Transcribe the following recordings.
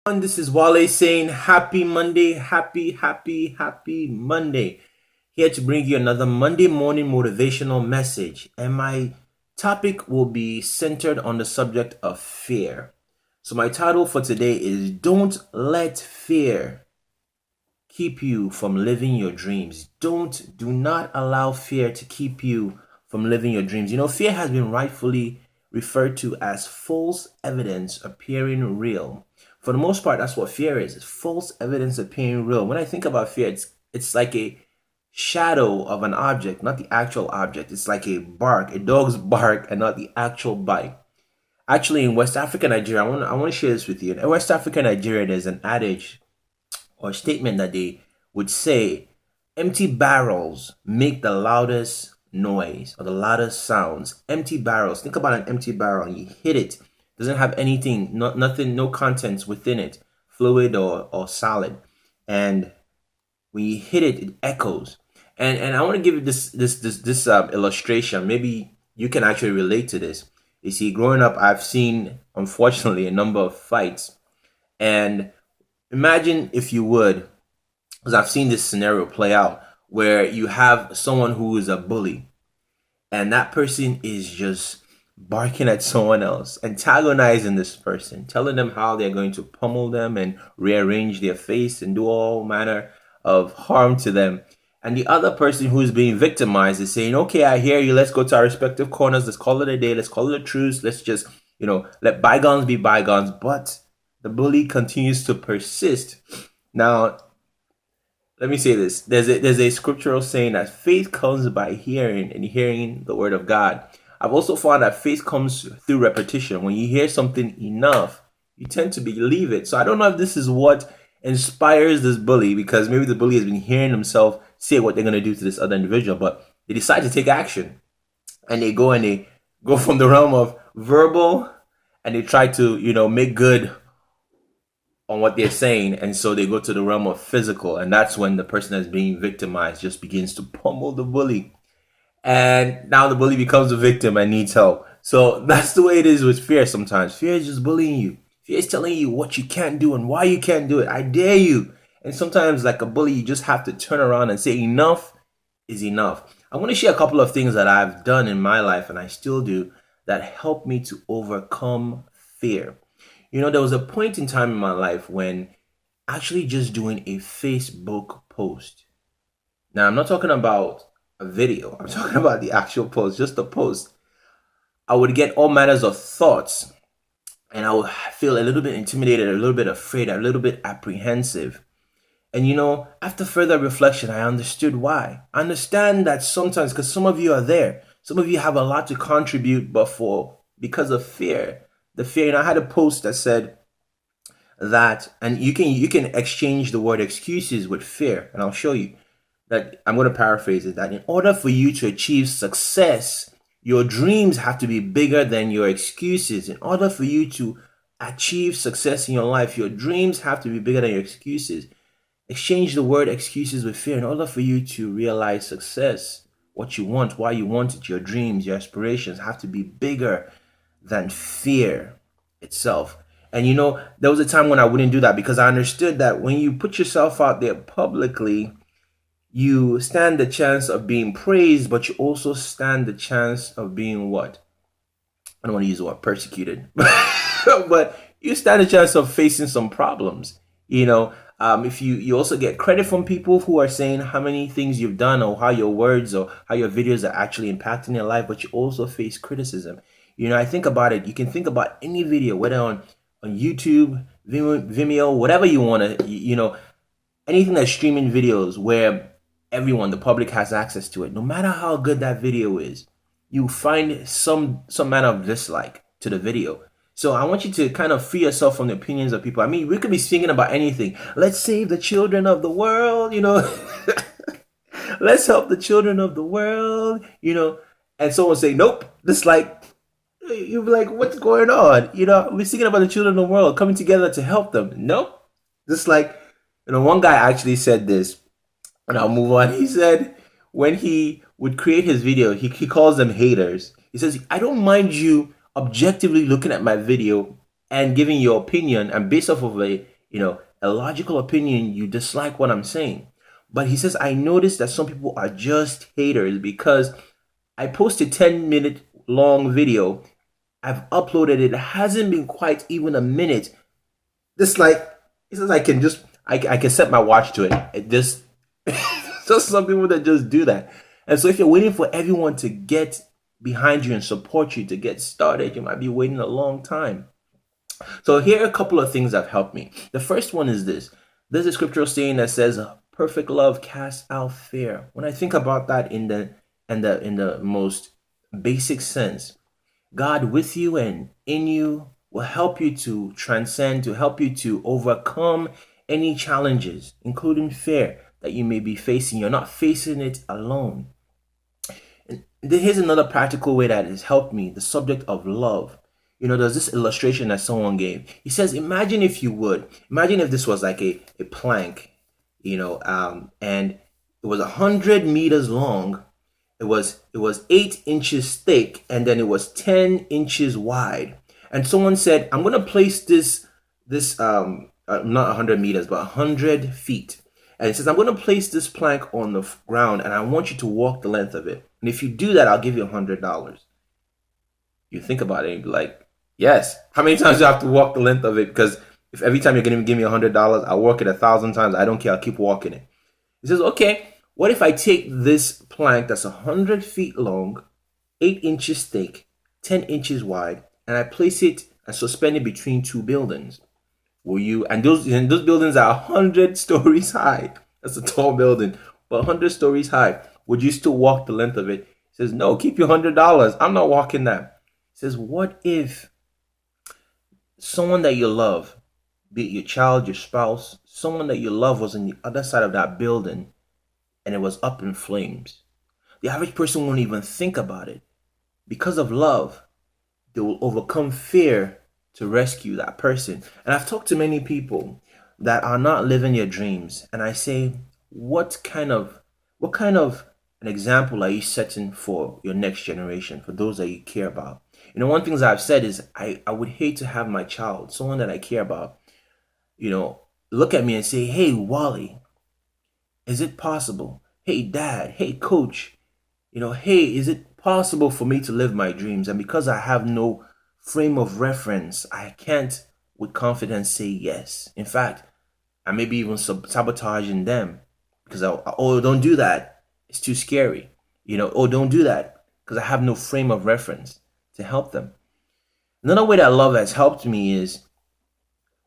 This is Wale saying happy Monday, happy Monday. Here to bring you another Monday morning motivational message. And my topic will be centered on the subject of fear. So my title for today is Don't Let Fear Keep You from Living Your Dreams. Do not allow fear to keep you from living your dreams. Fear has been rightfully referred to as false evidence appearing real. For the most part, that's what fear is. It's false evidence appearing real. When I think about fear, it's like a shadow of an object, not the actual object. It's like a dog's bark, and not the actual bite. Actually, in West Africa, Nigeria, I want to share this with you. In West Africa, Nigeria, there's an adage or statement that they would say, empty barrels make the loudest noise or the loudest sounds. Empty barrels. Think about an empty barrel. You hit it. Doesn't have anything, nothing, no contents within it, fluid or solid. And when you hit it, it echoes. And I want to give you this illustration. Maybe you can actually relate to this. You see, growing up, I've seen, unfortunately, a number of fights. And imagine, if you would, because I've seen this scenario play out, where you have someone who is a bully, and that person is just barking at someone else, antagonizing this person, telling them how they're going to pummel them and rearrange their face and do all manner of harm to them. And the other person who is being victimized is saying, okay, I hear you. Let's go to our respective corners. Let's call it a day. Let's call it a truce. Let's just, let bygones be bygones. But the bully continues to persist. Now, let me say this. There's a scriptural saying that faith comes by hearing, and hearing the word of God. I've also found that faith comes through repetition. When you hear something enough, you tend to believe it. So I don't know if this is what inspires this bully, because maybe the bully has been hearing himself say what they're going to do to this other individual, but they decide to take action. And they go from the realm of verbal, and they try to, make good on what they're saying. And so they go to the realm of physical. And that's when the person that's being victimized just begins to pummel the bully. And now the bully becomes a victim and needs help. So that's the way it is with fear sometimes. Fear is just bullying you. Fear is telling you what you can't do and why you can't do it. I dare you. And sometimes, like a bully, you just have to turn around and say enough is enough. I want to share a couple of things that I've done in my life, and I still do, that help me to overcome fear. There was a point in time in my life when actually just doing a Facebook post. Now, I'm not talking about a video. I'm talking about the actual post, just the post. I would get all manners of thoughts, and I would feel a little bit intimidated, a little bit afraid, a little bit apprehensive. And after further reflection, I understood why. I understand that sometimes, because some of you are there, some of you have a lot to contribute, but because of fear, the fear. I had a post that said that, and you can exchange the word excuses with fear, and I'll show you that. I'm going to paraphrase it, that in order for you to achieve success, your dreams have to be bigger than your excuses. In order for you to achieve success in your life, your dreams have to be bigger than your excuses. Exchange the word excuses with fear. In order for you to realize success, what you want, why you want it, your dreams, your aspirations have to be bigger than fear itself. And there was a time when I wouldn't do that, because I understood that when you put yourself out there publicly, you stand the chance of being praised, but you also stand the chance of being what? I don't want to use the word persecuted, but you stand a chance of facing some problems. If you also get credit from people who are saying how many things you've done, or how your words or how your videos are actually impacting your life, but you also face criticism. I think about it. You can think about any video, whether on YouTube, Vimeo, whatever you want to, anything that's streaming videos where the public has access to it. No matter how good that video is, you find some manner of dislike to the video. So I want you to kind of free yourself from the opinions of people. I mean, we could be speaking about anything. Let's save the children of the world, Let's help the children of the world, And someone say, nope, dislike. You'll be like, what's going on? We're speaking about the children of the world coming together to help them. Nope. Just like, one guy actually said this, and I'll move on. He said when he would create his video, he calls them haters. He says, I don't mind you objectively looking at my video and giving your opinion, and based off of a a logical opinion, you dislike what I'm saying. But he says, I noticed that some people are just haters because I posted 10-minute long video. I've uploaded it. It hasn't been quite even a minute. This like, he says, I can set my watch to it. It just, just some people that just do that. And so if you're waiting for everyone to get behind you and support you to get started, you might be waiting a long time. So here are a couple of things that have helped me. The first one is this. There's a scriptural saying that says, perfect love casts out fear. When I think about that in the most basic sense, God with you and in you will help you to transcend, to help you to overcome any challenges, including fear that you may be facing. You're not facing it alone. And here's another practical way that has helped me, the subject of love. There's this illustration that someone gave. He says, imagine if this was like a plank, and it was 100 meters long. It was 8 inches thick, and then it was 10 inches wide. And someone said, I'm going to place this not 100 meters, but 100 feet. And it says, I'm going to place this plank on the ground, and I want you to walk the length of it. And if you do that, I'll give you $100. You think about it, and you'd be like, yes. How many times do I have to walk the length of it? Because if every time you're going to give me $100, I'll work it 1,000 times. I don't care. I'll keep walking it. He says, okay, what if I take this plank that's 100 feet long, 8 inches thick, 10 inches wide, and I place it and suspend it between two buildings? Will you? And those buildings are 100 stories high. That's a tall building, but 100 stories high. Would you still walk the length of it? He says, no, keep your $100. I'm not walking that. He says, what if someone that you love, be it your child, your spouse, someone that you love was on the other side of that building and it was up in flames? The average person won't even think about it. Because of love, they will overcome fear to rescue that person. And I've talked to many people that are not living their dreams, and I say, what kind of an example are you setting for your next generation, for those that you care about? One thing that I've said is I would hate to have my child, someone that I care about, look at me and say, hey, Wally, is it possible? Hey, Dad, hey, Coach, hey, is it possible for me to live my dreams? And because I have no frame of reference, I can't with confidence say yes. In fact, I may be even sabotaging them because don't do that. It's too scary. Don't do that because I have no frame of reference to help them. Another way that love has helped me is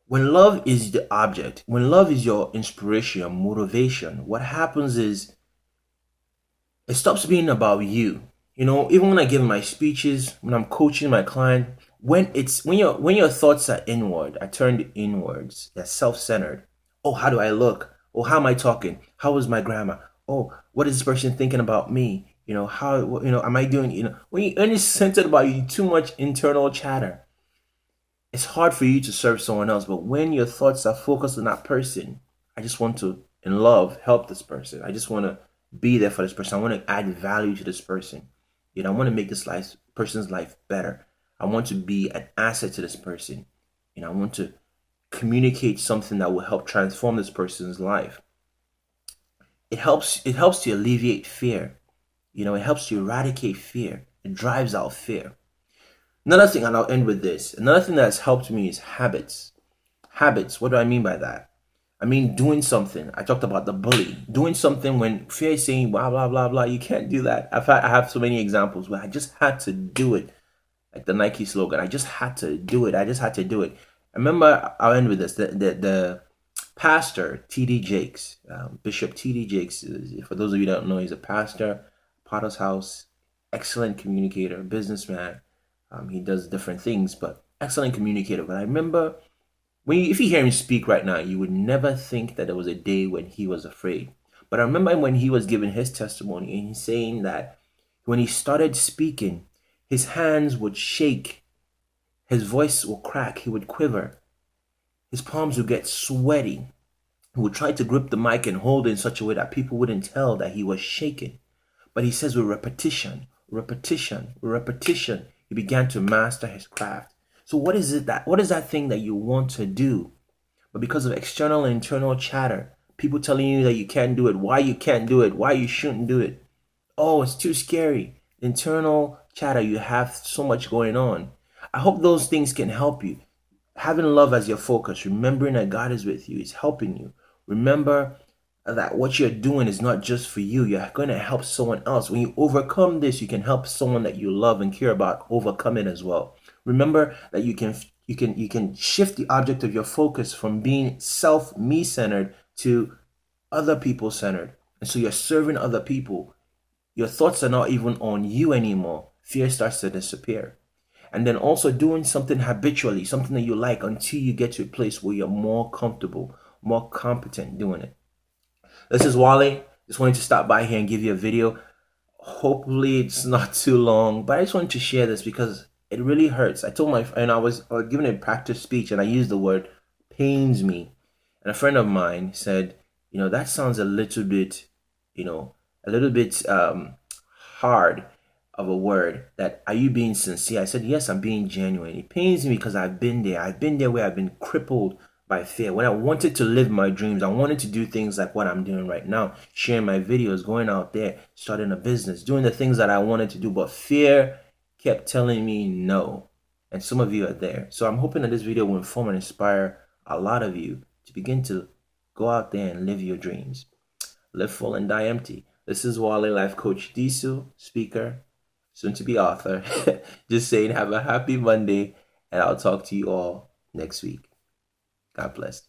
when love is the object, when love is your inspiration, your motivation, what happens is it stops being about you. Even when I give my speeches, when I'm coaching my client, when your thoughts are inward, are turned inwards, they're self-centered. Oh, how do I look? Oh, how am I talking? How is my grammar? Oh, what is this person thinking about me? How am I doing? When it's centered about you, too much internal chatter, it's hard for you to serve someone else. But when your thoughts are focused on that person, I just want to, in love, help this person. I just want to be there for this person. I want to add value to this person. I want to make this person's life better. I want to be an asset to this person. I want to communicate something that will help transform this person's life. It helps to alleviate fear. It helps to eradicate fear. It drives out fear. Another thing, and I'll end with this. Another thing that's helped me is habits. Habits, what do I mean by that? I mean doing something. I talked about the bully. Doing something when fear is saying blah, blah, blah, blah. You can't do that. I have so many examples where I just had to do it. Like the Nike slogan, I just had to do it. I just had to do it. I remember, I'll end with this. The pastor, T.D. Jakes, Bishop T.D. Jakes, for those of you that don't know, he's a pastor, Potter's House, excellent communicator, businessman. He does different things, but excellent communicator. But I remember, if you hear him speak right now, you would never think that there was a day when he was afraid. But I remember when he was giving his testimony, and he's saying that when he started speaking, his hands would shake, his voice will crack, he would quiver, his palms would get sweaty. He would try to grip the mic and hold it in such a way that people wouldn't tell that he was shaking. But he says with repetition, he began to master his craft. So what is that thing that you want to do? But because of external and internal chatter, people telling you that you can't do it, why you can't do it, why you shouldn't do it. Oh, it's too scary. Internal chatter, you have so much going on. I hope those things can help you. Having love as your focus, remembering that God is with you, is helping you. Remember that what you're doing is not just for you. You're going to help someone else. When you overcome this, you can help someone that you love and care about overcome it as well. Remember that you can shift the object of your focus from being me centered to other people centered. And so you're serving other people. Your thoughts are not even on you anymore. Fear starts to disappear. And then also doing something habitually, something that you like, until you get to a place where you're more comfortable, more competent doing it. This is Wale. Just wanted to stop by here and give you a video. Hopefully it's not too long, but I just wanted to share this because it really hurts. I told my friend, I was giving a practice speech and I used the word pains me. And a friend of mine said, that sounds a little bit, hard of a word. That, are you being sincere? I said, yes, I'm being genuine. It pains me because I've been there. I've been there where I've been crippled by fear. When I wanted to live my dreams, I wanted to do things like what I'm doing right now, sharing my videos, going out there, starting a business, doing the things that I wanted to do, but fear kept telling me no. And some of you are there. So I'm hoping that this video will inform and inspire a lot of you to begin to go out there and live your dreams. Live full and die empty. This is Wale, life coach Disu, speaker, soon to be author. Just saying, have a happy Monday, and I'll talk to you all next week. God bless.